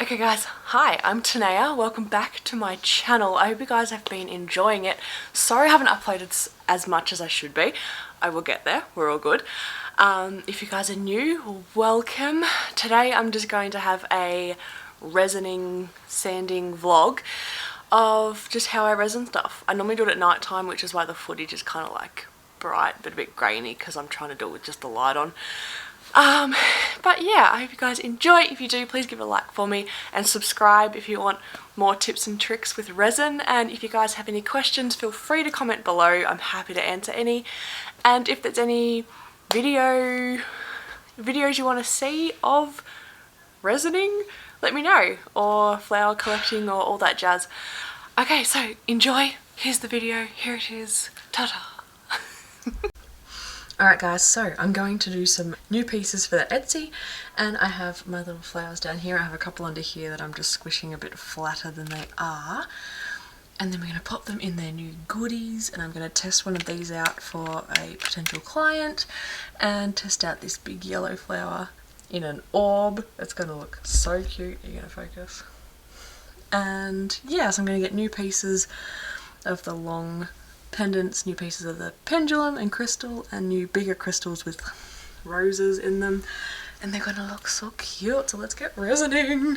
Okay guys, hi, I'm Tanaha. Welcome back to my channel. I hope you guys have been enjoying it. Sorry I haven't uploaded as much as I should be. I will get there, we're all good. If you guys are new, welcome. Today I'm just going to have a resining, sanding vlog of just how I resin stuff. I normally do it at night time, which is why the footage is kind of like bright but a bit grainy because I'm trying to do it with just the light on. But yeah, I hope you guys enjoy. If you do, please give a like for me and subscribe if you want more tips and tricks with resin. And if you guys have any questions, feel free to comment below. I'm happy to answer any. And if there's any videos you want to see of resining, let me know, or flower collecting or all that jazz. Okay, so enjoy. Here's the video. Here it is. Ta-ta. Alright guys, so I'm going to do some new pieces for the Etsy, and I have my little flowers down here. I have a couple under here that I'm just squishing a bit flatter than they are. And then we're going to pop them in their new goodies, and I'm going to test one of these out for a potential client and test out this big yellow flower in an orb. It's going to look so cute. Are you going to focus? And yeah, so I'm going to get new pieces of the long pendants, new pieces of the pendulum and crystal, and new bigger crystals with roses in them, and they're gonna look so cute. So let's get resining.